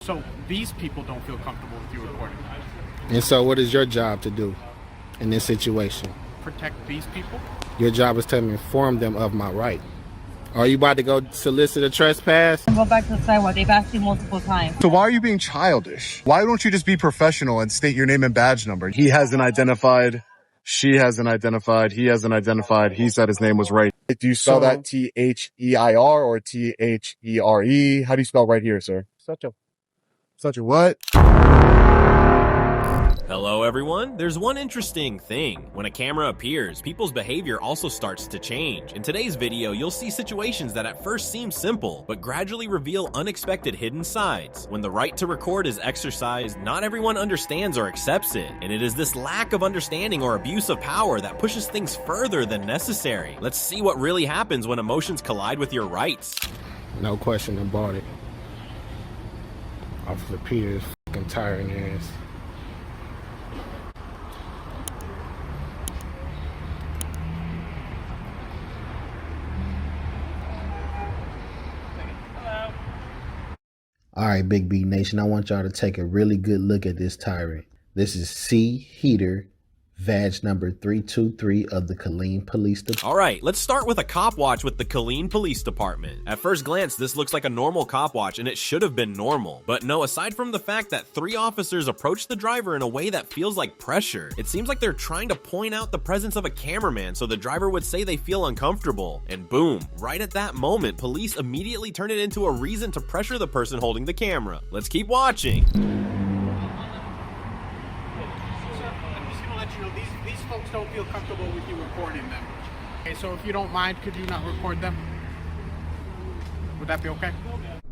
So these people don't feel comfortable with you recording. And so what is your job to do in this situation? Protect these people? Your job is to inform them of my right. Are you about to go solicit a trespass? Go back to the sidewalk. They've asked you multiple times. So why are you being childish? Why don't you just be professional and state your name and badge number? He hasn't identified. She hasn't identified. He hasn't identified. He said his name was right. Do you spell that T-H-E-I-R or T-H-E-R-E? How do you spell right here, sir? Such a what? Hello everyone. There's one interesting thing. When a camera appears, people's behavior also starts to change. In today's video, you'll see situations that at first seem simple, but gradually reveal unexpected hidden sides. When the right to record is exercised, not everyone understands or accepts it, and it is this lack of understanding or abuse of power that pushes things further than necessary. Let's see what really happens when emotions collide with your rights. No question about it. Officer Peter's fucking tiring ass. All right, Big B Nation, I want y'all to take a really good look at this tyrant. This is C. Heater, badge number 323 of the Killeen Police Department. Alright, let's start with a cop watch with the Killeen Police Department. At first glance, this looks like a normal cop watch, and it should have been normal. But no, aside from the fact that 3 officers approach the driver in a way that feels like pressure, it seems like they're trying to point out the presence of a cameraman so the driver would say they feel uncomfortable. And boom, right at that moment, police immediately turn it into a reason to pressure the person holding the camera. Let's keep watching. These folks don't feel comfortable with you recording them. Okay, so if you don't mind, could you not record them? Would that be okay?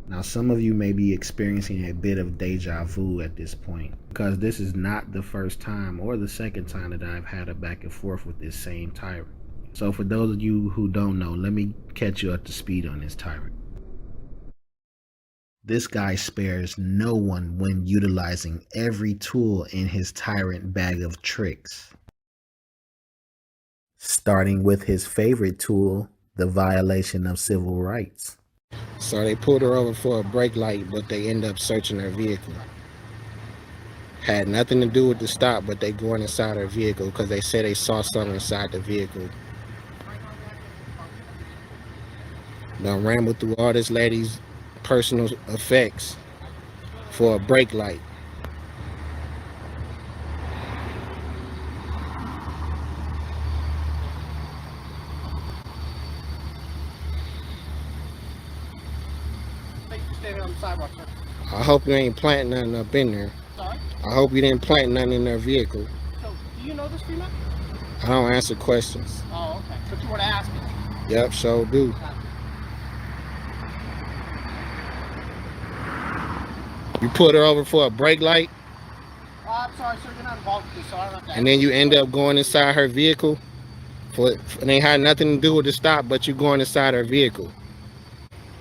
Now, some of you may be experiencing a bit of deja vu at this point, because this is not the first time or the second time that I've had a back and forth with this same tyrant. So for those of you who don't know, let me catch you up to speed on this tyrant. This guy spares no one when utilizing every tool in his tyrant bag of tricks. Starting with his favorite tool, the violation of civil rights. So they pulled her over for a brake light, but they end up searching her vehicle. Had nothing to do with the stop, but they going inside her vehicle because they said they saw something inside the vehicle. Done rambled through all this lady's personal effects for a brake light. Standing on the sidewalk. I hope you ain't planting nothing up in there. Sorry? I hope you didn't plant nothing in their vehicle. So, do you know this female? I don't answer questions. Oh, okay. But you want to ask me? Yep, sure do. You put her over for a brake light, I'm sorry, sir. You're not involved with this, so I don't have to. and then you end up going inside her vehicle. And they had nothing to do with the stop, but you going inside her vehicle.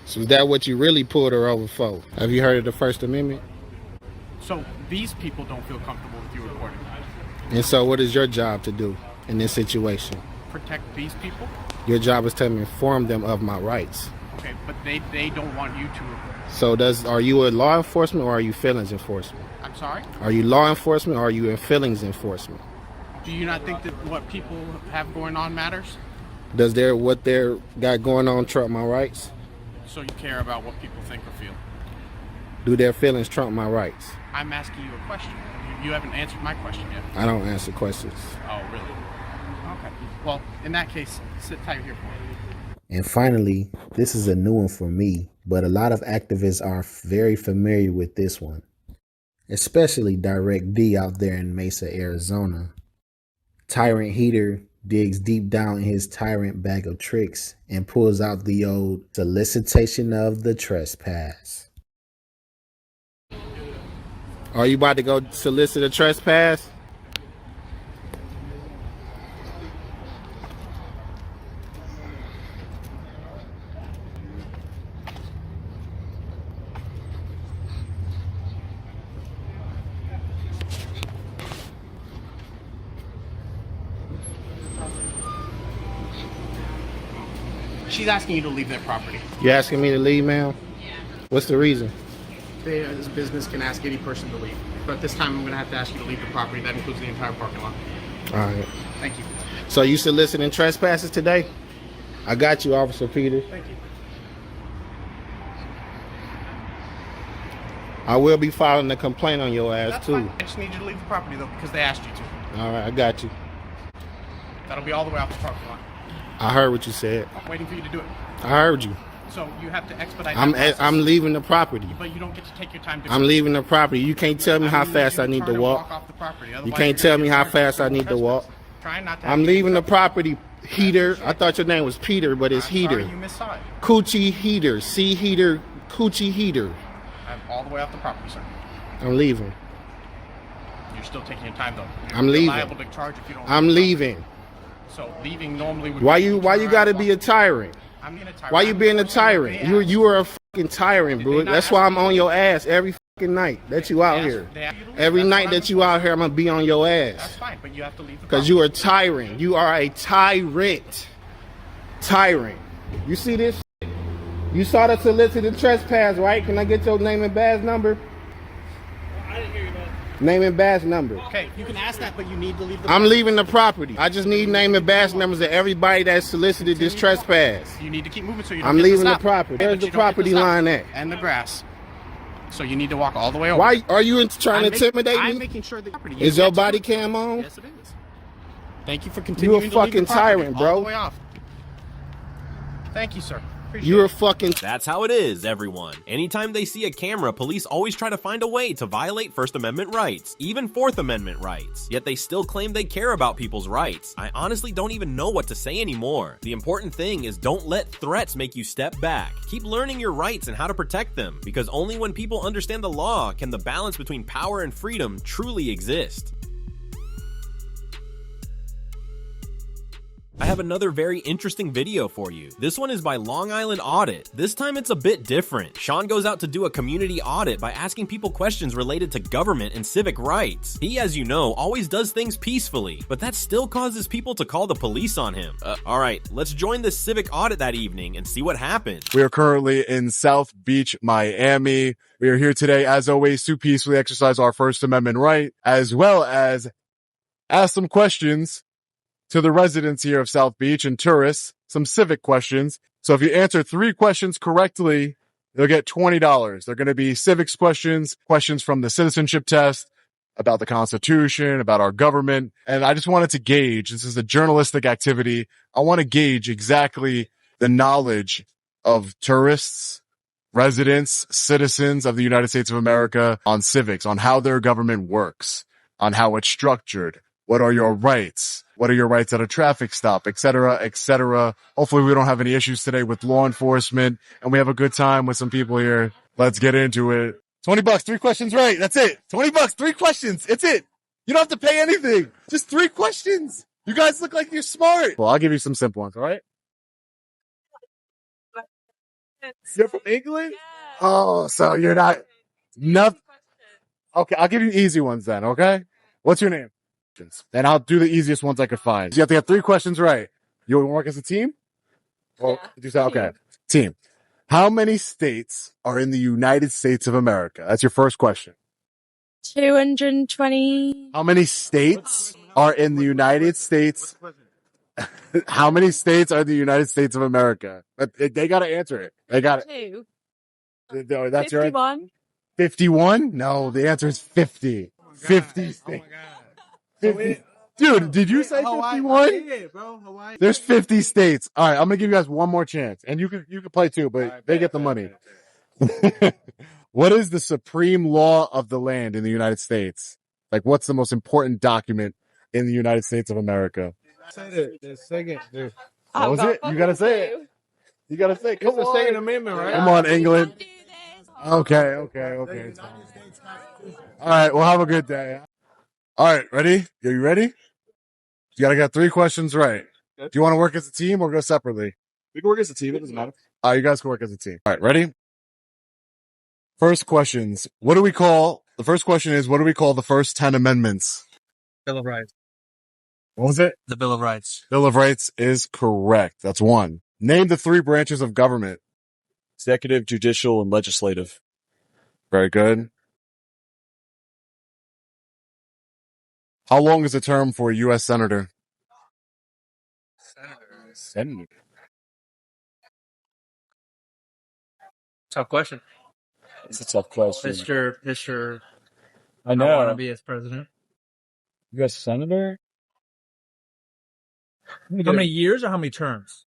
So is that what you really pulled her over for? Have you heard of the First Amendment? So these people don't feel comfortable with you recording. And so what is your job to do in this situation? Protect these people? Your job is to inform them of my rights. Okay, but they don't want you to record. So are you a law enforcement or are you feelings enforcement? I'm sorry? Are you law enforcement or are you in feelings enforcement? Do you not think that what people have going on matters? Does what they're got going on trump my rights? So you care about what people think or feel? Do their feelings trump my rights? I'm asking you a question. You haven't answered my question yet. I don't answer questions. Oh, really? Okay. Well, in that case, sit tight here for me. And finally, this is a new one for me, but a lot of activists are very familiar with this one, especially Direct D out there in Mesa, Arizona. Tyrant Heater digs deep down in his tyrant bag of tricks and pulls out the old solicitation of the trespass. Are you about to go solicit a trespass? She's asking you to leave their property. You asking me to leave, ma'am? What's the reason? they, as a business, can ask any person to leave. But this time I'm going to have to ask you to leave the property. That includes the entire parking lot. All right. Thank you. So you soliciting trespasses today? I got you, Officer Peter. Thank you. I will be filing a complaint on your ass That's too. fine. I just need you to leave the property, though, because they asked you to. All right, I got you. That'll be all the way off the parking lot. I heard what you said. I'm waiting for you to do it. I heard you. So you have to expedite that process. I'm leaving the property. But you don't get to take your time to I'm leaving the property. You can't tell me how fast I need to walk. Off the property. You Otherwise, can't you're tell gonna me get how charged fast I for need to walk. Trying not to I'm leaving the property, Heater. I thought your name was Peter, but it's Heater. Sorry, you missaw it. Coochie Heater. C Heater. Coochie Heater. I'm all the way off the property, sir. I'm leaving. You're still taking your time, though. I'm leaving. You're liable to charge if you don't. I'm leaving. So leaving normally would. Why you gotta be a tyrant? I'm being a tyrant. Why you being a tyrant? You are a fucking tyrant, bro. That's why I'm on your ass every fucking night that you out here. Every night that you out here, I'm gonna be on your That's ass. fine, but you have to leave the Cause you are a tyrant. You are a tyrant. Tyrant. You see this? You saw the solicited trespass, right? Can I get your name and badge number? I didn't hear you, man. Name and badge number. Okay, you can ask that, but you need to leave the I'm leaving the property. I just need name and badge numbers of everybody that solicited this trespass. You need to keep moving so you don't I'm get leaving the stop. property. Okay, Where's but the you don't get property stop. line at? And the grass. So you need to walk all the way over. Why are you trying to intimidate I'm me? making sure the property Is your body cam on? Yes, it is. Thank you for continuing. You a to leave fucking the property tyrant, all bro. the way off. Thank you, sir. Appreciate You're a it. fucking. That's how it is, everyone. Anytime they see a camera, police always try to find a way to violate First Amendment rights, even Fourth Amendment rights. Yet they still claim they care about people's rights. I honestly don't even know what to say anymore. The important thing is don't let threats make you step back. Keep learning your rights and how to protect them, because only when people understand the law can the balance between power and freedom truly exist. I have another very interesting video for you. This one is by Long Island Audit. This time it's a bit different. Sean goes out to do a community audit by asking people questions related to government and civic rights. He, as you know, always does things peacefully, but that still causes people to call the police on him. Alright, let's join this civic audit that evening and see what happened. We are currently in South Beach, Miami. We are here today, as always, to peacefully exercise our First Amendment right, as well as ask some questions to the residents here of South Beach and tourists, some civic questions. So if you answer 3 questions correctly, you'll get $20. They're going to be civics questions, questions from the citizenship test, about the Constitution, about our government. And I just wanted to gauge, this is a journalistic activity, I want to gauge exactly the knowledge of tourists, residents, citizens of the United States of America on civics, on how their government works, on how it's structured. What are your rights? What are your rights at a traffic stop, et cetera, et cetera. Hopefully we don't have any issues today with law enforcement and we have a good time with some people here. Let's get into it. $20, 3 questions right. That's it. $20, 3 questions. It's it. You don't have to pay anything. Just 3 questions. You guys look like you're smart. Well, I'll give you some simple ones, all right? You're from England? Oh, so you're not, okay, I'll give you easy ones then, okay? What's your name? And I'll do the easiest ones I could find. You have to get 3 questions right. You want to work as a team? Well, okay. Team. How many states are in the United States of America? That's your first question. 220. How many states are in the United States? How many states are in the United States of America? They got to answer it. They got it. 2. That's your 51. 51? No, the answer is 50. 50 states. 50. Dude, did you say 51? There's 50 states. All right, I'm gonna give you guys one more chance, and you can play too, but they get the money. What is the supreme law of the land in the United States? Like, what's the most important document in the United States of America? The second. What was it? You gotta say it. You gotta say it. Come It's the on. Second Amendment, right? Come on, England. Okay. All right, well, have a good day. All right, ready? Are you ready? You gotta get 3 questions right. Do you want to work as a team or go separately? We can work as a team. It doesn't matter. You guys can work as a team. All right, ready? First questions. The first question is, what do we call the first 10 amendments? Bill of Rights. What was it? The Bill of Rights. Bill of Rights is correct. That's 1. Name the 3 branches of government. Executive, judicial, and legislative. Very good. How long is the term for a U.S. Senator? Senator. Tough question. It's a tough question. Mr. I I want to know. be as president. U.S. Senator? How many years or how many terms?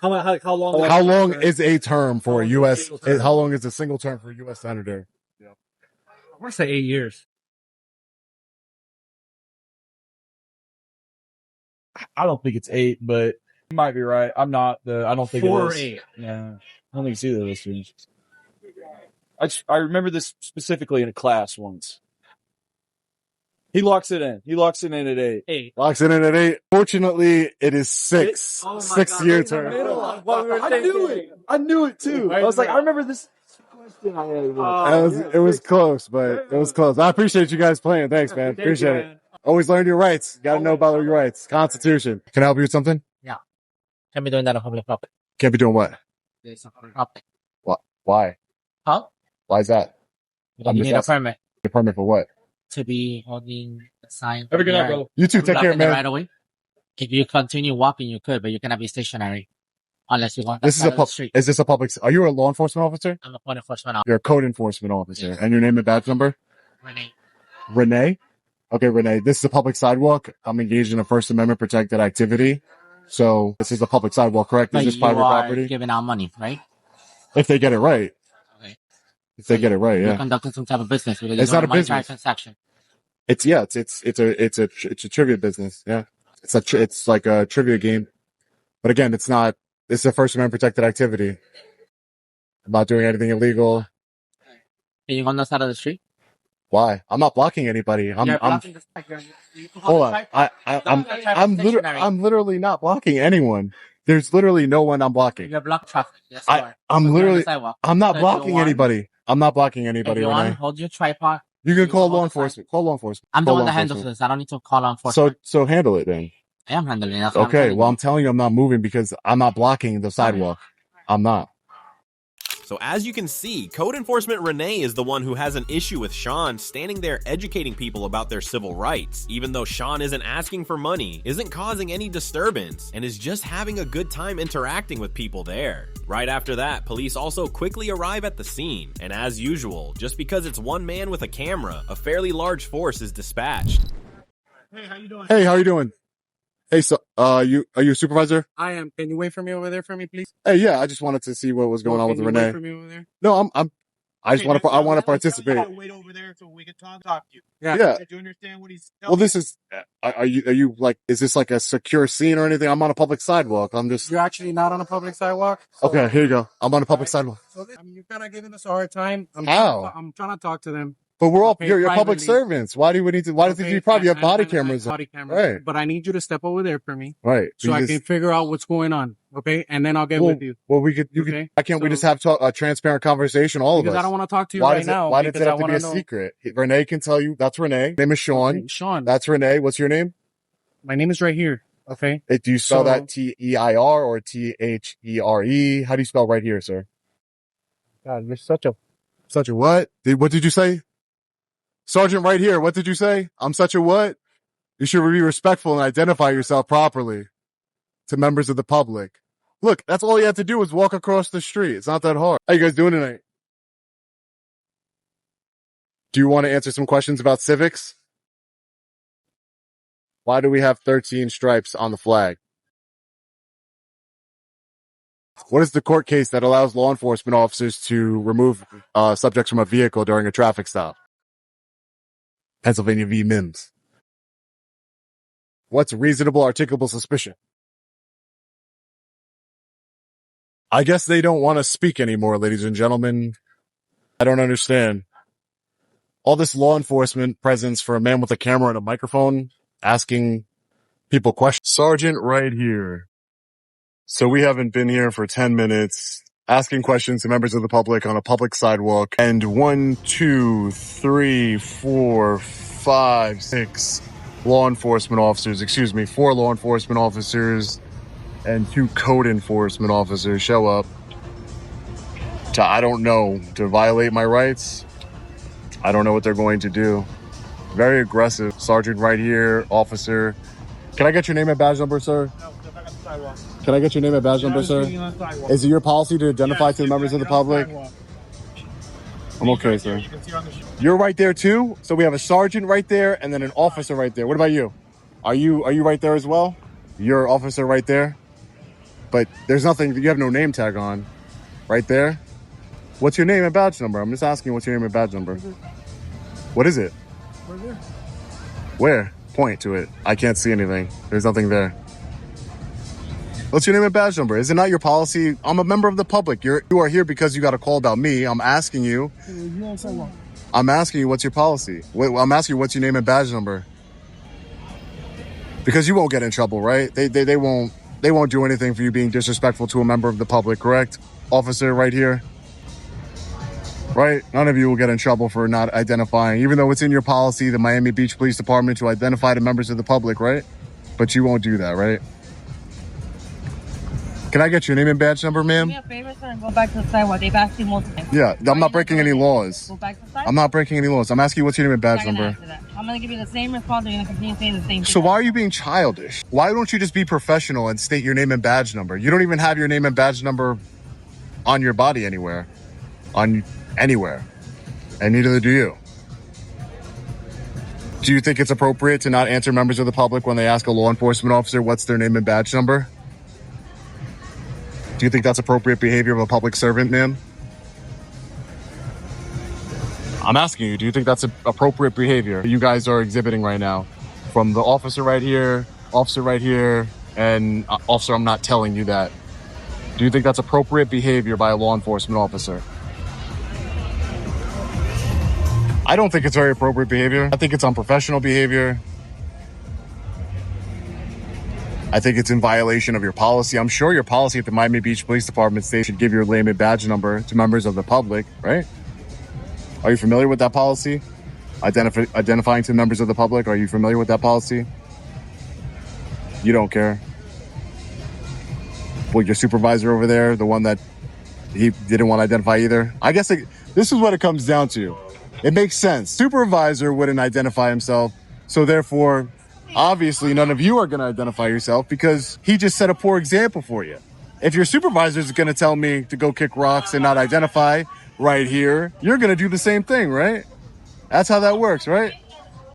How long? How long is a term for a How long U.S. is a single term? How long is a single term for a U.S. Senator? I want to say 8 years. I don't think it's 8, but you might be right. I'm not I don't think 4 it or is. 8. Yeah. I don't think it's either of those two. I remember this specifically in a class once. He locks it in. He locks it in at 8. 8. Locks it in at 8. Fortunately, it is 6. Oh my 6-year God, term. I knew it. I knew it too. I was like, I remember this question I had. It was close, but it was close. I appreciate you guys playing. Thanks, man. Appreciate it. Always learn your rights. Got to know about your rights. Constitution. Can I help you with something? Can't be doing that on public property. Can't be doing what? It's on public property. Why? Huh? Why is that? Because I'm you just need a asking. permit A permit for what? to be holding a sign. Have a good night, bro. You too. Take care, Blocking the man. right away. If you continue walking, you could, but you cannot be stationary unless you want. This is a street. Is this a public? Are you a law enforcement officer? I'm a point enforcement officer. You're a code enforcement officer, and your name and badge number? Renee. Renee. Okay, Renee. This is a public sidewalk. I'm engaged in a First Amendment protected activity, so this is a public sidewalk, correct? But Is this you private are property? giving out money, right? If they get it right. Okay. If they get it right, You're yeah. conducting some type of business. Because It's you're not a doing money business. transaction. It's a trivia business. Yeah. It's like a trivia game. But again, it's not, it's a First Amendment protected activity. I'm not doing anything illegal. Can you go on the side of the street? Why? I'm not blocking anybody. You're I'm, blocking the side. hold on. I'm literally not blocking anyone. There's literally no one I'm blocking. You're blocking traffic. Yes, you are. I'm You're on literally, the sidewalk. I'm not So if you blocking want- anybody. I'm not blocking If anybody, you want, Renee. hold your tripod. You can call hold law the enforcement. Call law enforcement. I'm the Call one law that handles enforcement. this. I don't need to call law enforcement. So handle it then. I am handling it. That's what I'm Okay, telling well, you. I'm telling you, I'm not moving because I'm not blocking the sidewalk. I'm not. So as you can see, Code Enforcement Renee is the one who has an issue with Sean standing there educating people about their civil rights, even though Sean isn't asking for money, isn't causing any disturbance, and is just having a good time interacting with people there. Right after that, police also quickly arrive at the scene, and as usual, just because it's one man with a camera, a fairly large force is dispatched. Hey, how you doing? Hey, how are you doing? Hey, so, are you a supervisor? I am. Can you wait for me over there for me, please? Hey, yeah, I just wanted to see what was going on with Can you Renee. wait for me over there? No, I just Okay, want to, that's I fine. want to I'll tell you participate. to wait over there so we can talk to you. Yeah. Do you understand what he's Well, this is, are you like, is this like a secure scene or anything? I'm on a public sidewalk. I'm just, You're actually not on a public sidewalk. So, okay, here you go. I'm on a public sidewalk. I mean, you're kind of giving us a hard time. How? I'm trying to talk to them. But we're all, Okay, you're public privately. servants. Why do we need to, why do you probably have body cameras? Body cameras. Right. But I need you to step over there for me Right. so I can figure out what's going on. Okay. And then I'll get with you. Well, we could, Okay. why can't we So- just have a transparent conversation, all of Because us? I don't want to talk to you Why right does now. why does it because have I to be a wanna know- secret? Renee can tell you. That's Renee. Name is Sean. Okay, Sean. That's Renee. What's your name? My name is right here. Okay. Do you spell So- that T-E-I-R or T-H-E-R-E? How do you spell right here, sir? God, you're such a. Such a what? What did you say? Sergeant right here. What did you say? I'm such a what? You should be respectful and identify yourself properly to members of the public. Look, that's all you have to do is walk across the street. It's not that hard. How you guys doing tonight? Do you want to answer some questions about civics? Why do we have 13 stripes on the flag? What is the court case that allows law enforcement officers to remove subjects from a vehicle during a traffic stop? Pennsylvania v. Mims. What's reasonable articulable suspicion? I guess they don't want to speak anymore, ladies and gentlemen. I don't understand. All this law enforcement presence for a man with a camera and a microphone asking people questions. Sergeant right here. So we haven't been here for 10 minutes asking questions to members of the public on a public sidewalk. And 1, 2, 3, 4, 5, 6 law enforcement officers, 4 law enforcement officers and 2 code enforcement officers show up I don't know, to violate my rights. I don't know what they're going to do. Very aggressive. Sergeant right here, officer. Can I get your name and badge number, sir? Can I get your name and badge number, sir? Is it your policy to identify to the members of the public? I'm okay, sir. You're right there too? So we have a sergeant right there and then an officer right there. What about you? Are you right there as well? You're officer right there? But there's nothing, you have no name tag on. Right there? What's your name and badge number? I'm just asking what's your name and badge number. What is it? Where? Point to it. I can't see anything. There's nothing there. What's your name and badge number? Is it not your policy? I'm a member of the public. You are here because you got a call about me. I'm asking you what's your policy? I'm asking you what's your name and badge number? Because you won't get in trouble, right? They won't do anything for you being disrespectful to a member of the public, correct? Officer right here. Right? None of you will get in trouble for not identifying, even though it's in your policy, the Miami Beach Police Department, to identify the members of the public, right? But you won't do that, right? Can I get your name and badge number, ma'am? Do me a favor, sir, and go back to the sidewalk. They've asked you multiple times. Yeah, I'm not breaking any laws. Go back to the sidewalk. I'm not breaking any laws. I'm asking you what's your name and badge I'm not gonna number. answer that. I'm going to give you the same response. You're going to continue saying the same thing. So why are you being childish? Why don't you just be professional and state your name and badge number? You don't even have your name and badge number on your body anywhere. Anywhere. And neither do you. Do you think it's appropriate to not answer members of the public when they ask a law enforcement officer what's their name and badge number? Do you think that's appropriate behavior of a public servant, ma'am? I'm asking you, do you think that's appropriate behavior you guys are exhibiting right now? From the officer right here, and officer, I'm not telling you that. Do you think that's appropriate behavior by a law enforcement officer? I don't think it's very appropriate behavior. I think it's unprofessional behavior. I think it's in violation of your policy. I'm sure your policy at the Miami Beach Police Department states should give your name and badge number to members of the public, right? Are you familiar with that policy? Identifying to members of the public, are you familiar with that policy? You don't care. Well, your supervisor over there, the one that he didn't want to identify either. I guess this is what it comes down to. It makes sense. Supervisor wouldn't identify himself, so therefore, obviously, none of you are going to identify yourself because he just set a poor example for you. If your supervisor is going to tell me to go kick rocks and not identify right here, you're going to do the same thing, right? That's how that works, right?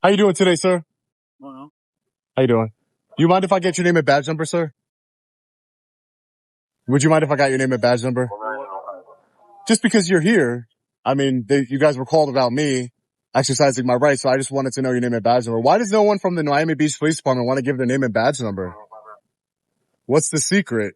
How you doing today, sir? How you doing? Do you mind if I get your name and badge number, sir? Would you mind if I got your name and badge number? Just because you're here, I mean, you guys were called about me exercising my rights, so I just wanted to know your name and badge number. Why does no one from the Miami Beach Police Department want to give their name and badge number? What's the secret?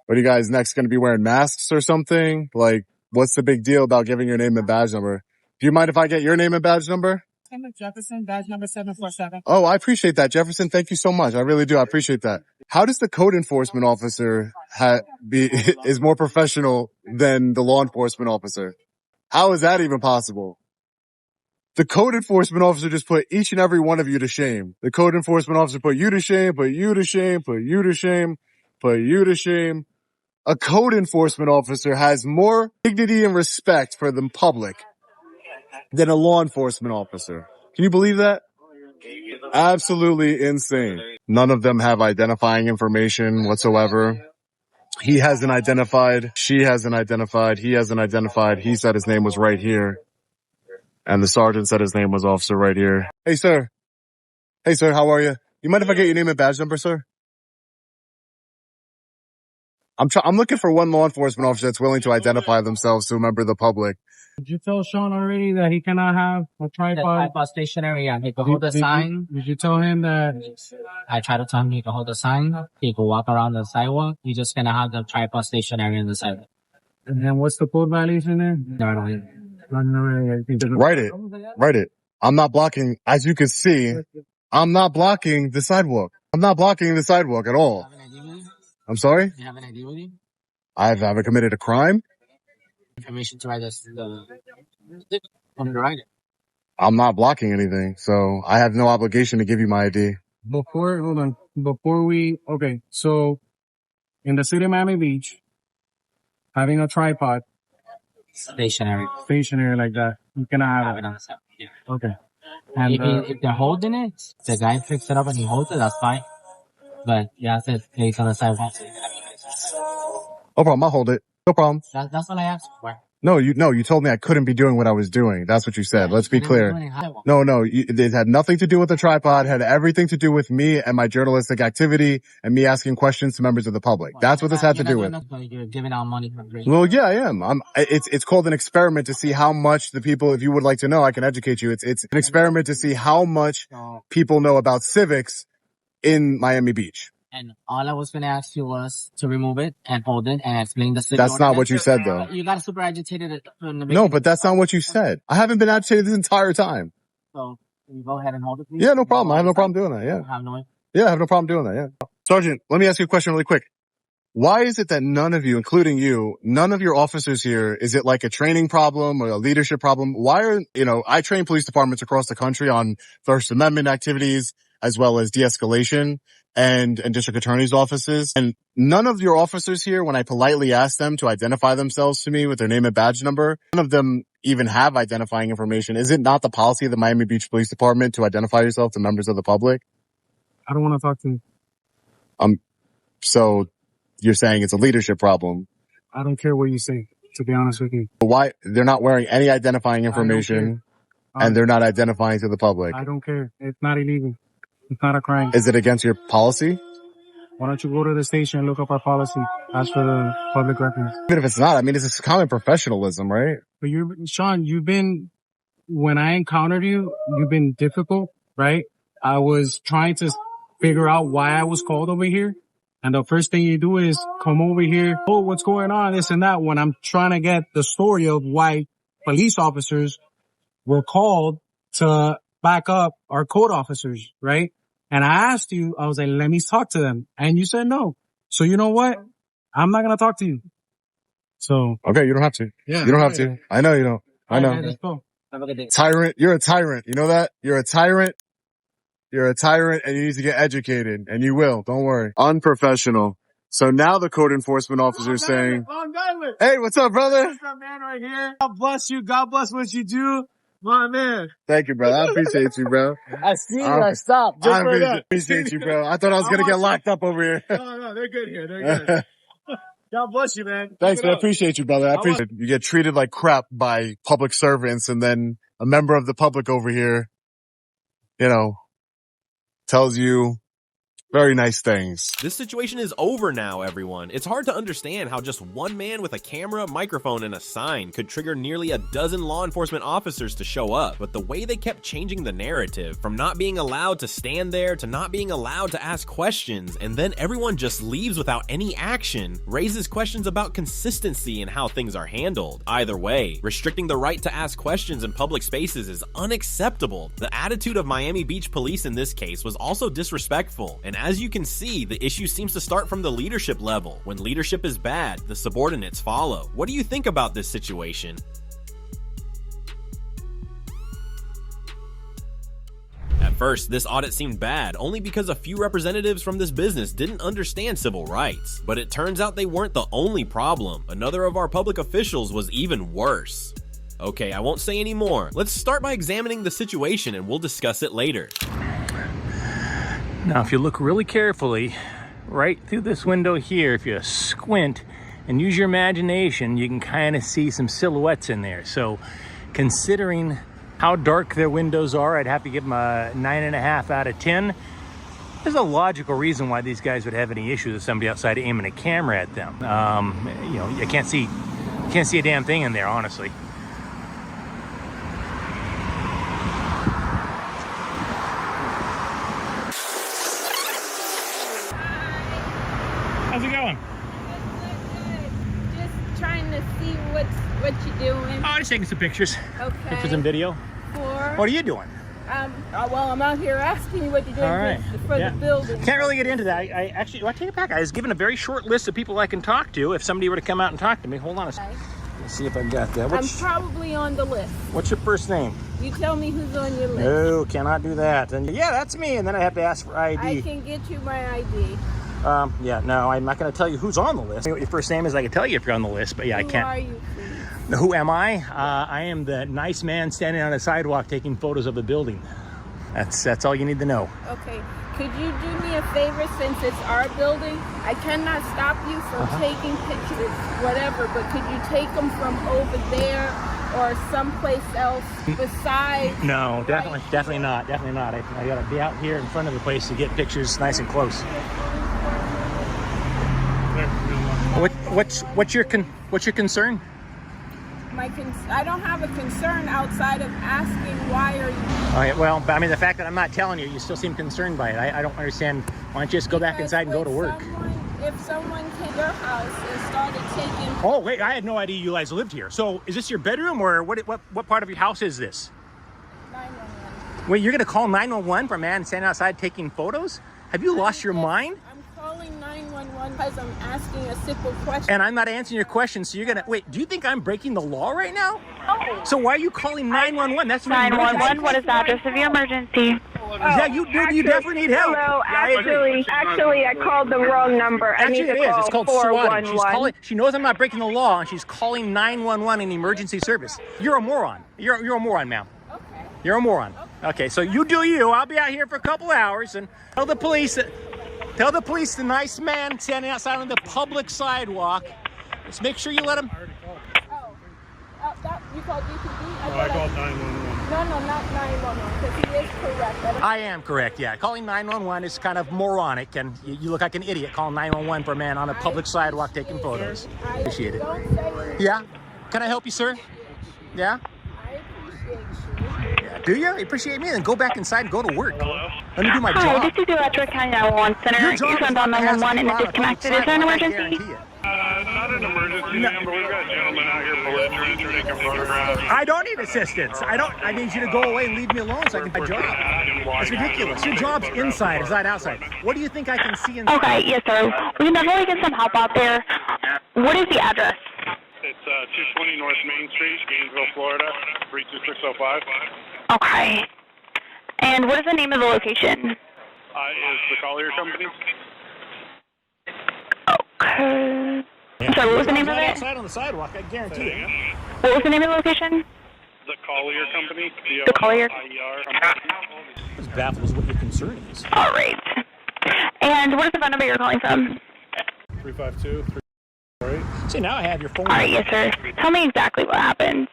What are you guys next going to be wearing masks or something? Like, what's the big deal about giving your name and badge number? Do you mind if I get your name and badge number? I'm Jefferson, badge number 747. Oh, I appreciate that, Jefferson. Thank you so much. I really do. I appreciate that. How does the code enforcement officer is more professional than the law enforcement officer? How is that even possible? The code enforcement officer just put each and every one of you to shame. The code enforcement officer put you to shame, put you to shame, put you to shame, put you to shame. A code enforcement officer has more dignity and respect for the public than a law enforcement officer. Can you believe that? Absolutely insane. None of them have identifying information whatsoever. He hasn't identified. She hasn't identified. He hasn't identified. He said his name was right here. And the sergeant said his name was officer right here. Hey, sir. Hey, sir. How are you? You mind if I get your name and badge number, sir? I'm looking for one law enforcement officer that's willing to identify themselves to a member of the public. Did you tell Sean already that he cannot have a The tripod? tripod stationary, yeah. He can hold the sign. Did you tell him that? I try to tell him he can hold the sign. He can walk around the sidewalk. You're just gonna have the tripod stationary in the sidewalk. And then what's the code violation there? Write it. I'm not blocking, as you can see, I'm not blocking the sidewalk. I'm not blocking the sidewalk at all. I'm sorry? Do you have an ID with you? I haven't committed a crime. Information to write us on the write it. I'm not blocking anything, so I have no obligation to give you my ID. Okay, so in the city of Miami Beach, having a tripod stationary. Stationary like that. You cannot Have have it it. on the side. Yeah. Okay. And If they're holding it, the guy picks it up and he holds it, that's fine. But you have to place on the sidewalk. No problem. I'll hold it. No problem. That's what I asked for. No, you told me I couldn't be doing what I was doing. That's what you said. Let's be clear. No, it had nothing to do with the tripod. It had everything to do with me and my journalistic activity and me asking questions to members of the public. That's what this had to do with. You're giving out money for free. Well, yeah, I am. It's called an experiment to see how much the people, if you would like to know, I can educate you. It's an experiment to see how much people know about civics in Miami Beach. And all I was going to ask you was to remove it and hold it and explain the civic. That's not what you said, though. You got super agitated in the beginning. No, but that's not what you said. I haven't been agitated this entire time. So, can you go ahead and hold it, please? Yeah, no problem. I have no problem doing that, yeah. Yeah, I have no problem doing that, yeah. Sergeant, let me ask you a question really quick. Why is it that none of you, including you, none of your officers here, is it like a training problem or a leadership problem? Why are, I train police departments across the country on First Amendment activities as well as de-escalation and district attorney's offices. And none of your officers here, when I politely ask them to identify themselves to me with their name and badge number, none of them even have identifying information. Is it not the policy of the Miami Beach Police Department to identify yourself to members of the public? I don't want to talk to you. So you're saying it's a leadership problem? I don't care what you say, to be honest with you. Why? They're not wearing any identifying information and they're not identifying to the public. I don't care. It's not illegal. It's not a crime. Is it against your policy? Why don't you go to the station and look up our policy? Ask for the public records. Even if it's not, I mean, it's common professionalism, right? But Sean, when I encountered you, you've been difficult, right? I was trying to figure out why I was called over here. And the first thing you do is come over here. Oh, what's going on? This and that. When I'm trying to get the story of why police officers were called to back up our code officers, right? And I asked you, I was like, let me talk to them. And you said no. So you know what? I'm not going to talk to you. So. Okay, you don't have to. Yeah. You don't have to. I know you don't. I know. Let's go. Have a good day. Tyrant. You're a tyrant. You know that? You're a tyrant. You're a tyrant and you need to get educated. And you will. Don't worry. Unprofessional. So now the code enforcement officer is saying, hey, what's up, brother? What's up, man, right here? God bless you. God bless what you do. My man. Thank you, brother. I appreciate you, bro. I see you. I stopped. I appreciate you, bro. I thought I was going to get locked up over here. No, they're good here. They're good. God bless you, man. Thanks, man. I appreciate you, brother. I appreciate it. You get treated like crap by public servants and then a member of the public over here, tells you very nice things. This situation is over now, everyone. It's hard to understand how just one man with a camera, microphone, and a sign could trigger nearly a dozen law enforcement officers to show up. But the way they kept changing the narrative, from not being allowed to stand there to not being allowed to ask questions, and then everyone just leaves without any action, raises questions about consistency in how things are handled. Either way, restricting the right to ask questions in public spaces is unacceptable. The attitude of Miami Beach police in this case was also disrespectful, and as you can see, the issue seems to start from the leadership level. When leadership is bad, the subordinates follow. What do you think about this situation? At first, this audit seemed bad, only because a few representatives from this business didn't understand civil rights. But it turns out they weren't the only problem. Another of our public officials was even worse. Okay, I won't say any more. Let's start by examining the situation and we'll discuss it later. Now, if you look really carefully, right through this window here, if you squint and use your imagination, you can kind of see some silhouettes in there. So, considering how dark their windows are, I'd have to give them a 9.5 out of 10. There's a logical reason why these guys would have any issues with somebody outside aiming a camera at them. You can't see a damn thing in there, honestly. How's it going? Just trying to see what you're doing. Oh, just taking some pictures. Okay. Pictures and video. What are you doing? Well, I'm out here asking you what you're doing for the building. Can't really get into that. I actually, I take it back. I was given a very short list of people I can talk to if somebody were to come out and talk to me. Hold on a second. Let's see if I've got that. I'm probably on the list. What's your first name? You tell me who's on your list. No, cannot do that. And yeah, that's me. And then I have to ask for ID. I can get you my ID. Yeah, no, I'm not going to tell you who's on the list. What your first name is, I can tell you if you're on the list, but yeah, I can't. Who are you, please? Who am I? I am the nice man standing on a sidewalk taking photos of the building. That's all you need to know. Okay. Could you do me a favor, since it's our building? I cannot stop you from taking pictures, whatever, but could you take them from over there or someplace else besides? No, definitely not. I gotta be out here in front of the place to get pictures nice and close. What's your concern? I don't have a concern outside of asking why are you. Okay, well, but I mean, the fact that I'm not telling you, you still seem concerned by it. I don't understand. Why don't you just go back inside and go to work? If someone came to your house and started taking. Oh wait, I had no idea you guys lived here. So is this your bedroom, or what part of your house is this? 911. Wait, you're gonna call 911 for a man standing outside taking photos? Have you lost your mind? I'm calling 911 because I'm asking a simple question. And I'm not answering your question, so you're gonna wait. Do you think I'm breaking the law right now? No. So why are you calling 911? That's 911. What is the address of your emergency? Yeah, you definitely need help. Hello, Yeah, actually, I called the wrong number. Actually, it is. It's called swatting. She's 411. calling. She knows I'm not breaking the law, and she's calling 911 in emergency service. You're a moron. You're a moron, ma'am. Okay. You're a moron. Okay, so you do you. I'll be out here for a couple hours and tell the police the nice man standing outside on the public sidewalk. Just make sure you let him. You called DPD? No, I called 911. No, not 911, because he is correct. I am correct, yeah. Calling 911 is kind of moronic, and you look like an idiot calling 911 for a man on a public sidewalk taking photos. Appreciate it. Yeah? Can I help you, sir? Yeah? I appreciate you. Yeah. Do you? Appreciate me? Then go back inside and go to work. Hello? Let me do my Hi, job. this is the Electric County 911 Center. You phoned on 911 and it disconnected. Is there an emergency? Not an emergency, ma'am, but we've got gentlemen out here belligerent taking photographs. I don't need assistance. I need you to go away and leave me alone so I can do my job. It's ridiculous. Your job's inside, it's not outside. What do you think I can see inside? Okay, yes, sir. We can definitely get some help out there. What is the address? It's 220 North Main Street, Gainesville, Florida, 32605. Okay. And what is the name of the location? Is the Collier Company. Okay. So what was the name of it? Outside on the sidewalk, I guarantee it. What was the name of the location? The Collier Company. The Collier. I was baffled as what your concern is. All right. And what is the phone number you're calling from? 352. See, now I have your phone. All right, yes, sir. Tell me exactly what happened.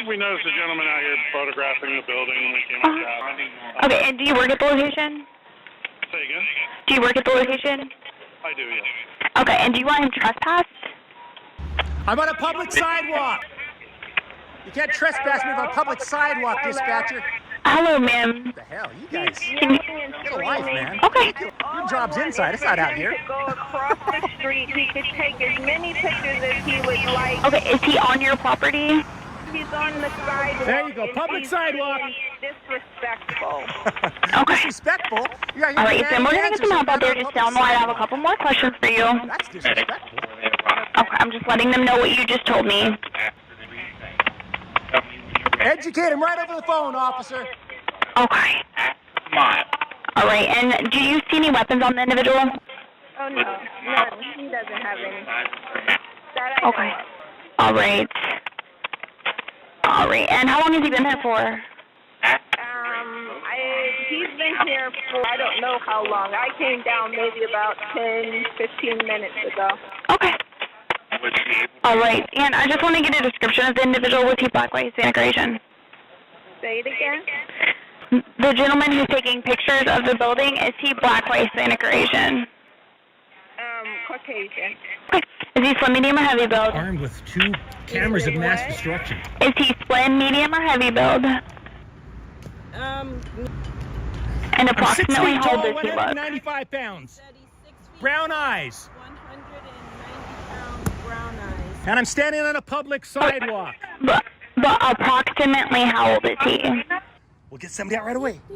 We noticed a gentleman out here photographing the building when we came up. Okay, and do you work at the location? Say again? Do you work at the location? I do, yes. Okay, and do you want him trespassed? I'm on a public sidewalk. You can't trespass me on a public sidewalk, dispatcher. Hello, ma'am. What the hell? You guys Can you... get a life, man. Okay. Your job's inside. It's not out here. Go across the street. He could take as many pictures as he would like. Okay, is he on your property? He's on the sidewalk. There you go. Public sidewalk. Disrespectful. Okay. Disrespectful? All right, so we're going to get some help out there. Just down the line. I have a couple more questions for you. That's disrespectful. Okay, I'm just letting them know what you just told me. Educate him right over the phone, officer. Okay. Come on. All right, and do you see any weapons on the individual? Oh, no. None. He doesn't have any. Okay. All right. All right, and how long has he been there for? He's been here for, I don't know how long. I came down maybe about 10, 15 minutes ago. Okay. All right, and I just want to get a description of the individual. Was he black, white, Hispanic, or Asian? Say it again? The gentleman who's taking pictures of the building, is he black, white, Hispanic, or Asian? Caucasian. Okay. Is he slim, medium, or heavy build? Armed with 2 cameras of mass destruction. Is he slim, medium, or heavy build? And approximately how old does he look? 195 pounds. Brown eyes. 190 pounds, brown eyes. And I'm standing on a public sidewalk. But approximately how old is he? We'll get somebody out right away. He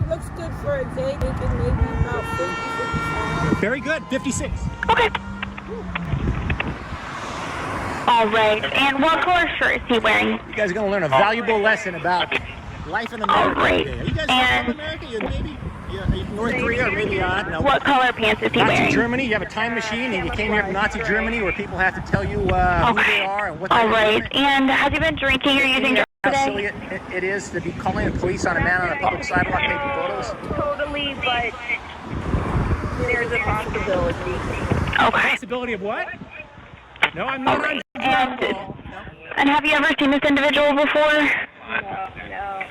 looks good for a day. Thinking maybe about 50, 55. Very good. 56. Okay. All right. And what color shirt is he wearing? You guys are going to learn a valuable lesson about life in America. All right. Today. Are you guys And from America? You Navy? North Korea or maybe no. What color pants is he Nazi wearing? Germany. You have a time machine and you came here from Nazi Germany where people have to tell you who they are and what they're doing. All right. And has he been drinking or using drugs How today? silly it is to be calling the police on a man on a public sidewalk taking photos. Totally, but there's a possibility. Okay. Possibility of what? No, I'm not. Okay. And have you ever seen this individual before? No.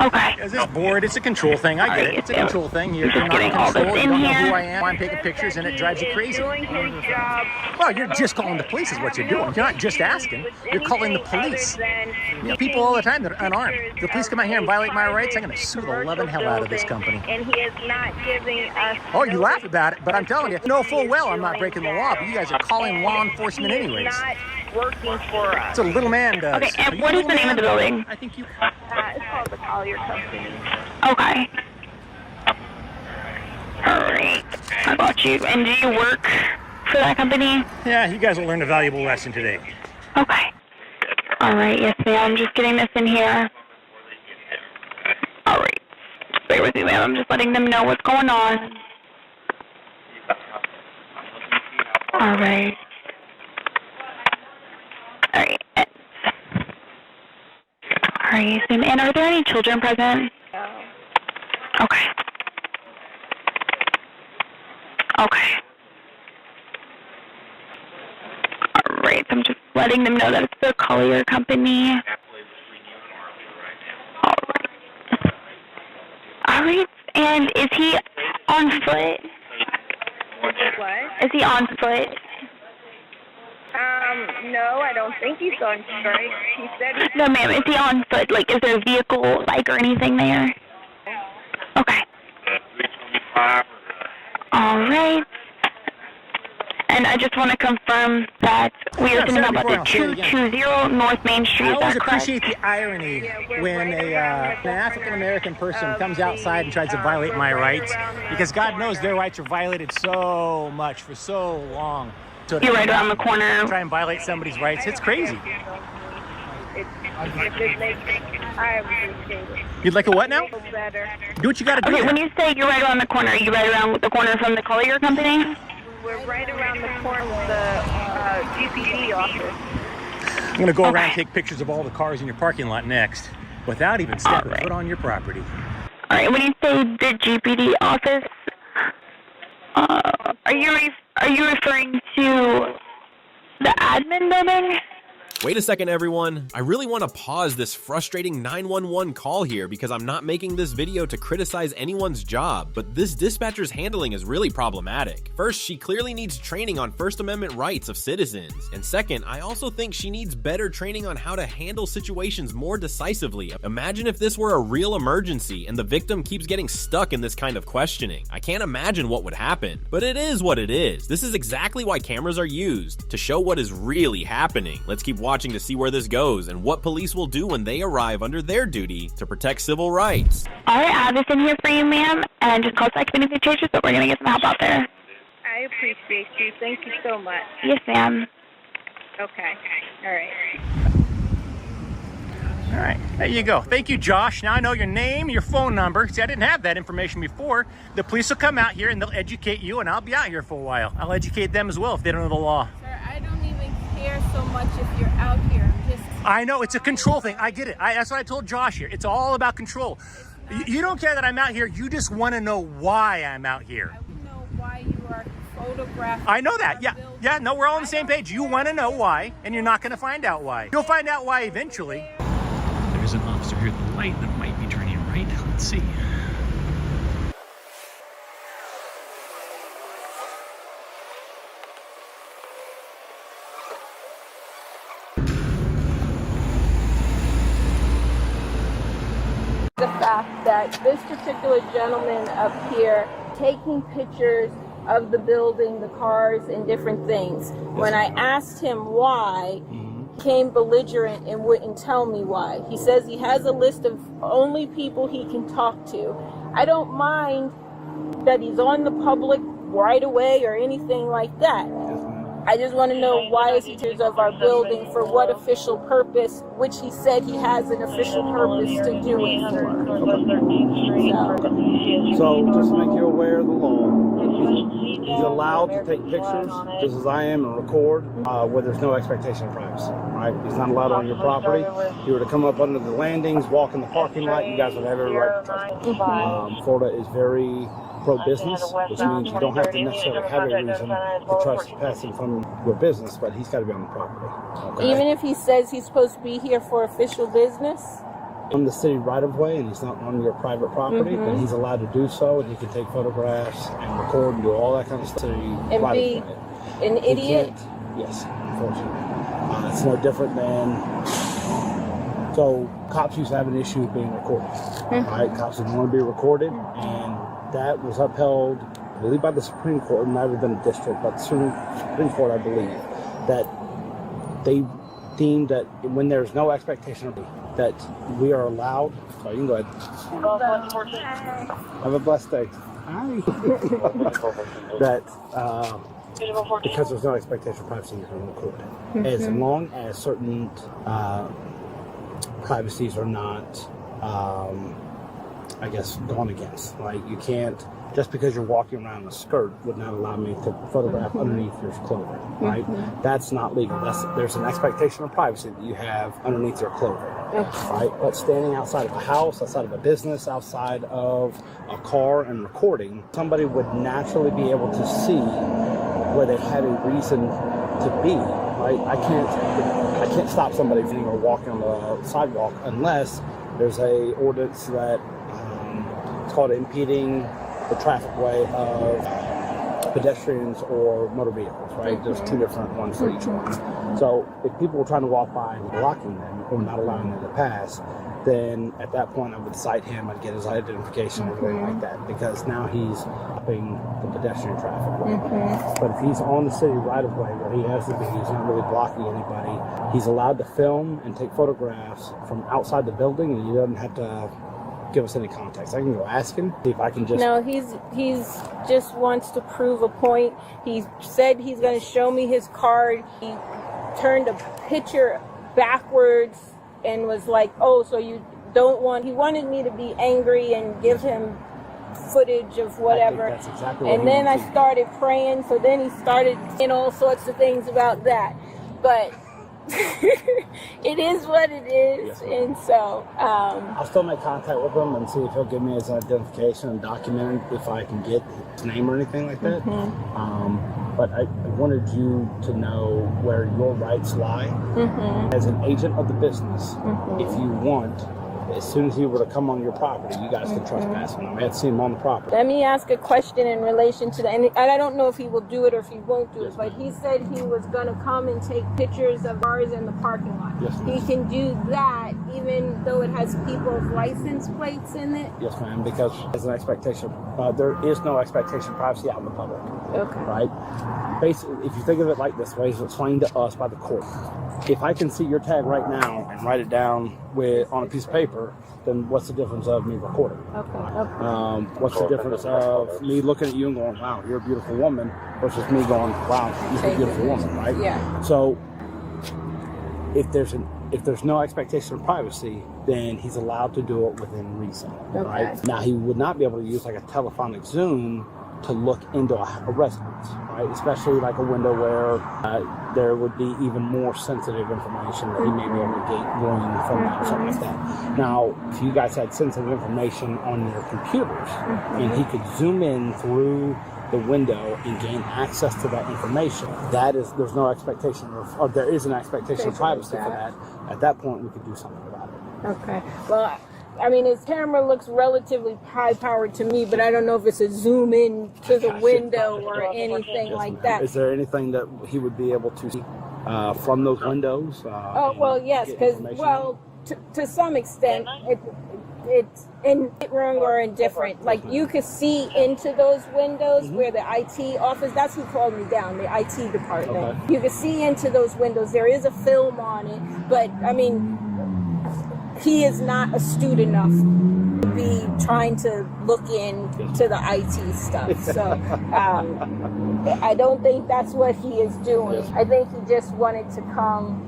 Okay. Is this board? It's a control thing. I get it. It's a control thing. You're not in control. You don't know who I am. I'm taking pictures and it drives you crazy. Doing his job. Well, you're just calling the police is what you're doing. You're not just asking. You're calling the police. You know, people all the time that are unarmed. If the police come out here and violate my rights, I'm going to sue the loving hell out of this company. And he is not giving us. Oh, you laugh about it, but I'm telling you, know full well I'm not breaking the law, but you guys are calling law enforcement anyways. Not working for us. It's a little man does. Okay, and what is the name of the building? I think you... It's called the Collier Company. Okay. Alright, I got you. And do you work for that company? Yeah, you guys will learn a valuable lesson today. Okay. Alright, yes ma'am, I'm just getting this in here. Alright. Just bear with me, ma'am. I'm just letting them know what's going on. Alright. Alright. Alright, and are there any children present? No. Okay. Okay. Alright, so I'm just letting them know that it's the Collier Company. Alright. Alright, and is he on foot? What? Is he on foot? No, I don't think he's on strike. He said he... No, ma'am, is he on foot? Like, is there a vehicle, bike, or anything there? Okay. Alright. And I just want to confirm that we are thinking about the 220 North Main Street. I Is always that correct? appreciate the irony when an African-American person comes outside and tries to violate my rights, because God knows their rights are violated so much for so long. So You're right around the corner. Try and violate somebody's rights. It's crazy. I appreciate it. You'd like a what now? Better. Do what you gotta do. Okay, when you say you're right around the corner, are you right around the corner from the Collier Company? We're right around the corner of the GPD office. I'm gonna go around and take pictures of all the cars in your parking lot next, without even stepping foot on your property. All right, when you say the GPD office, are you referring to the admin building? Wait a second, everyone. I really want to pause this frustrating 911 call here because I'm not making this video to criticize anyone's job, but this dispatcher's handling is really problematic. First, she clearly needs training on First Amendment rights of citizens. And second, I also think she needs better training on how to handle situations more decisively. Imagine if this were a real emergency and the victim keeps getting stuck in this kind of questioning. I can't imagine what would happen, but it is what it is. This is exactly why cameras are used, to show what is really happening. Let's keep watching to see where this goes and what police will do when they arrive under their duty to protect civil rights. All right, I have this in here for you, ma'am, and just call back if anything changes, but we're going to get some help out there. I appreciate you. Thank you so much. Yes, ma'am. Okay. All right. All right, there you go. Thank you, Josh. Now I know your name, your phone number. See, I didn't have that information before. The police will come out here and they'll educate you, and I'll be out here for a while. I'll educate them as well if they don't know the law. Sir, I don't even care so much if you're out here. I know, it's a control thing. I get it. That's what I told Josh here. It's all about control. You don't care that I'm out here. You just want to know why I'm out here. I would know why you are photographing. I know that. Yeah, no, we're all on the same page. You want to know why, and you're not going to find out why. You'll find out why eventually. There's an officer here at the light that might be turning right. Let's see. The fact that this particular gentleman up here taking pictures of the building, the cars, and different things. When I asked him why, he became belligerent and wouldn't tell me why. He says he has a list of only people he can talk to. I don't mind that he's on the public right away or anything like that. I just want to know why is he pictures of our building, for what official purpose, which he said he has an official purpose to do it for. So just to make you aware of the law, he's allowed to take pictures, just as I am, and record where there's no expectation of privacy. Right? He's not allowed on your property. If you were to come up under the landings, walk in the parking lot, you guys would have every right to touch him. Florida is very pro-business, which means you don't have to necessarily have a reason to trespass him from your business, but he's got to be on the property. Okay? Even if he says he's supposed to be here for official business? On the city right-of-way and he's not on your private property, then he's allowed to do so, and he can take photographs and record and do all that kind of stuff. And be an idiot? Yes, unfortunately. It's no different than... So, cops used to have an issue with being recorded. Right? Cops didn't want to be recorded, and that was upheld, I believe, by the Supreme Court, and never been a district, but the Supreme Court, I believe, that they deemed that when there's no expectation of that we are allowed. So you can go ahead. Have a blessed day. That because there's no expectation of privacy, you can record. As long as certain privacies are not, I guess, gone against. Like you can't, just because you're walking around in a skirt would not allow me to photograph underneath your clothing, right? That's not legal. There's an expectation of privacy that you have underneath your clothing, right? But standing outside of a house, outside of a business, outside of a car and recording, somebody would naturally be able to see where they had a reason to be, right? I can't stop somebody from walking on the sidewalk unless there's a ordinance that it's called impeding the traffic way of pedestrians or motor vehicles, right? There's two different ones for each one. So if people were trying to walk by and blocking them or not allowing them to pass, then at that point I would cite him, I'd get his identification or anything like that, because now he's stopping the pedestrian traffic way. But if he's on the city right of way where he has to be, he's not really blocking anybody, he's allowed to film and take photographs from outside the building, and he doesn't have to give us any context. I can go ask him, see if I can just... No, he's just wants to prove a point. He said he's going to show me his card. He turned a picture backwards and was like, oh, so you don't want... He wanted me to be angry and give him footage of whatever. I think that's exactly what and then I started praying, so then he started saying all sorts of things about that. But... it is what it is, yes, and so I'll still make contact with him and see if he'll give me his identification and document it if I can get his name or anything like that. But I wanted you to know where your rights lie as an agent of the business. If you want, as soon as he were to come on your property, you guys can trespass him. I had seen him on the property. Let me ask a question in relation to that. And I don't know if he will do it or if he won't do it, but he said he was going to come and take pictures of cars in the parking lot. Yes, he can do that even though it has people's license plates in it? Yes, ma'am, because there's an expectation. There is no expectation of privacy out in the public. Okay. Right? Basically, if you think of it like this way, it's explained to us by the court. If I can see your tag right now and write it down on a piece of paper, then what's the difference of me recording? Okay. What's the difference of me looking at you and going, wow, you're a beautiful woman, versus me going, wow, you're a beautiful woman, right? Yeah. So if there's no expectation of privacy, then he's allowed to do it within reason, right? Now, he would not be able to use like a telephonic zoom to look into a residence, right? Especially like a window where there would be even more sensitive information that he may be able to glean from that or something like that. Now, if you guys had sensitive information on your computers and he could zoom in through the window and gain access to that information, there's no expectation or there is an expectation of privacy for that. At that point, we could do something about it. Okay. Well, I mean, his camera looks relatively high-powered to me, but I don't know if it's a zoom in to the window or anything like that. Is there anything that he would be able to see from those windows? Well, yes, because, to some extent, it's wrong or indifferent. Like, you could see into those windows where the IT office, that's who called me down, the IT department. Okay. You could see into those windows. There is a film on it, but, I mean, he is not astute enough be trying to look into the IT stuff. So I don't think that's what he is doing. I think he just wanted to come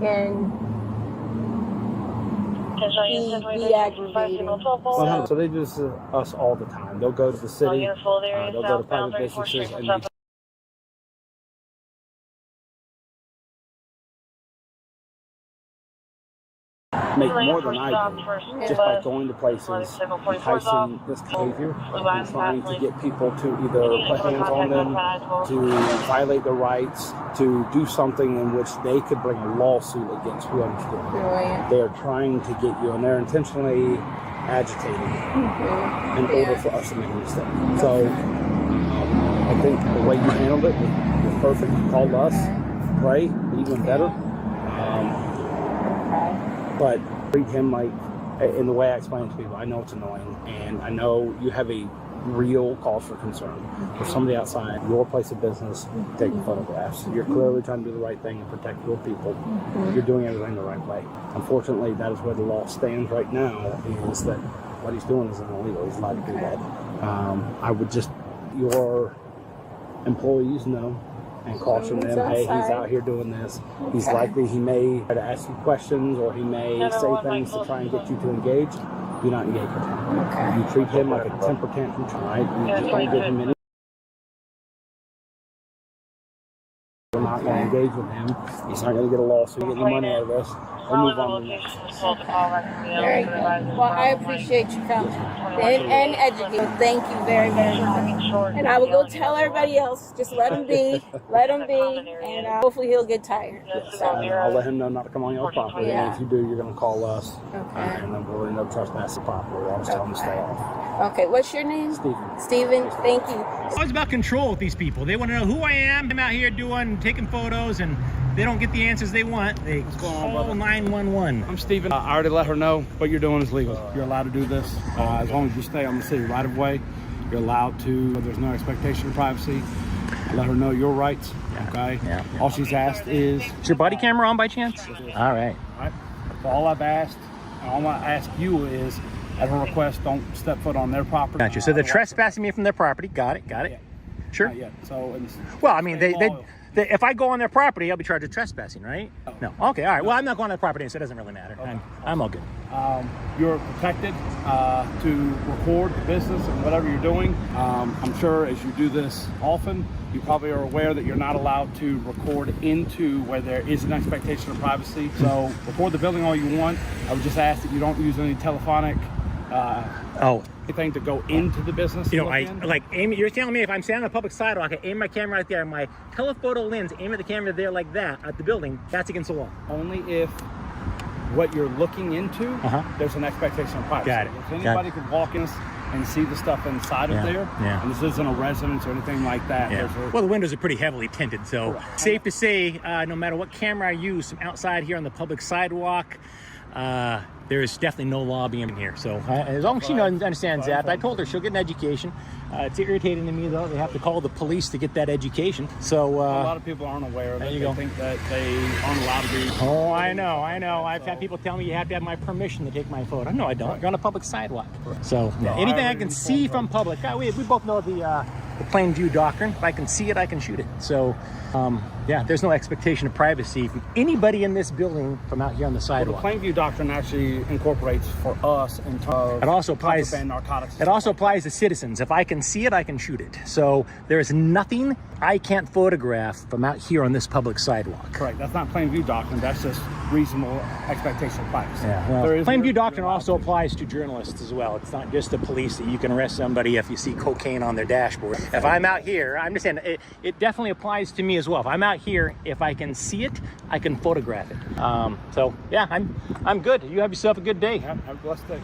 and be aggravating. So they do this to us all the time. They'll go to the city, they'll go to private businesses, and they make more than I do just by going to places, enticing this behavior, and trying to get people to either put hands on them, to violate their rights, to do something in which they could bring a lawsuit against whoever's doing it. They're trying to get you, and they're intentionally agitating in order for us to make a mistake. So I think the way you handled it was perfect. You called us, great, even better. But treat him like, in the way I explain it to people, I know it's annoying, and I know you have a real cause for concern. For somebody outside your place of business taking photographs, you're clearly trying to do the right thing and protect your people. You're doing everything the right way. Unfortunately, that is where the law stands right now, is that what he's doing is illegal. He's allowed to do that. I would just, your employees know, and caution them, hey, he's out here doing this. He's likely, he may try to ask you questions, or he may say things to try and get you to engage. Do not engage with him. You treat him like a temper tantrum, right? You just don't give him any. We're not going to engage with him. He's not going to get a lawsuit, get any money out of us. We'll move on to the next. Very good. Well, I appreciate you coming and educating. Thank you very, very much. And I will go tell everybody else. Just let him be. Let him be. And hopefully he'll get tired. So I'll let him know not to come on your property. Yeah. And if you do, you're going to call us. And then we'll end up trespassing property. I'll just tell him to stay off. Okay, what's your name? Steven, thank you. It's always about control with these people. They want to know who I am. I'm out here taking photos, and they don't get the answers they want. They call 911. I'm Steven. I already let her know what you're doing is legal. You're allowed to do this as long as you stay on the city right of way. You're allowed to. There's no expectation of privacy. I let her know your rights. Okay. Yeah. All she's asked is your body camera on by chance? All right. So all I've asked, all I ask you is, at her request, don't step foot on their property. Gotcha. So they're trespassing me from their property. Got it. Yeah. Sure. Not yet. So, well, I mean, if I go on their property, I'll be charged with trespassing, right? Oh. No. Okay. All right. Well, I'm not going on their property, so it doesn't really matter. Okay. I'm all good. You're protected to record the business and whatever you're doing. I'm sure as you do this often, you probably are aware that you're not allowed to record into where there is an expectation of privacy. So record the building all you want. I would just ask that you don't use any telephonic anything to go into the business. You know, you're telling me if I'm standing on a public sidewalk, I aim my camera right there, my telephoto lens, aim at the camera there like that at the building, that's against the law. Only if what you're looking into, there's an expectation of privacy. Got it. If anybody could walk in and see the stuff inside of there, and this isn't a residence or anything like that. Well, the windows are pretty heavily tinted, so safe to say, no matter what camera I use from outside here on the public sidewalk, there is definitely no lobbying in here. So as long as she understands that, I told her she'll get an education. It's irritating to me, though. They have to call the police to get that education. So a lot of people aren't aware of it. They think that they aren't allowed to be. Oh, I know. I've had people tell me you have to have my permission to take my photo. No, I don't. You're on a public sidewalk. So anything I can see from public. We both know the plain view doctrine. If I can see it, I can shoot it. So there's no expectation of privacy from anybody in this building from out here on the sidewalk. The plain view doctrine actually incorporates for us in terms of it also applies narcotics. It also applies to citizens. If I can see it, I can shoot it. So there is nothing I can't photograph from out here on this public sidewalk. Correct. That's not plain view doctrine. That's just reasonable expectation of privacy. Plain view doctrine also applies to journalists as well. It's not just the police that you can arrest somebody if you see cocaine on their dashboard. If I'm out here, I'm just saying it definitely applies to me as well. If I'm out here, if I can see it, I can photograph it. I'm good. You have yourself a good day. Have a blessed day.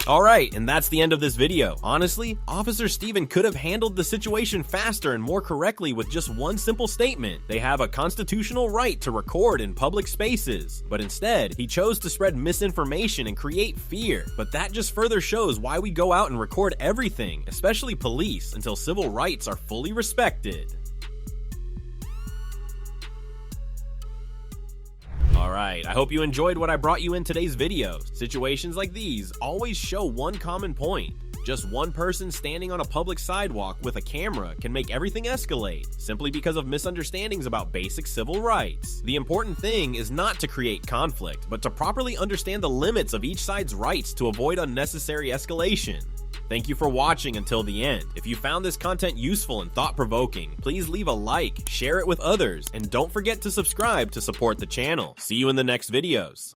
Alright, and that's the end of this video. Honestly, Officer Steven could have handled the situation faster and more correctly with just one simple statement. They have a constitutional right to record in public spaces. But instead, he chose to spread misinformation and create fear. But that just further shows why we go out and record everything, especially police, until civil rights are fully respected. Alright, I hope you enjoyed what I brought you in today's video. Situations like these always show one common point. Just one person standing on a public sidewalk with a camera can make everything escalate, simply because of misunderstandings about basic civil rights. The important thing is not to create conflict, but to properly understand the limits of each side's rights to avoid unnecessary escalation. Thank you for watching until the end. If you found this content useful and thought-provoking, please leave a like, share it with others, and don't forget to subscribe to support the channel. See you in the next videos.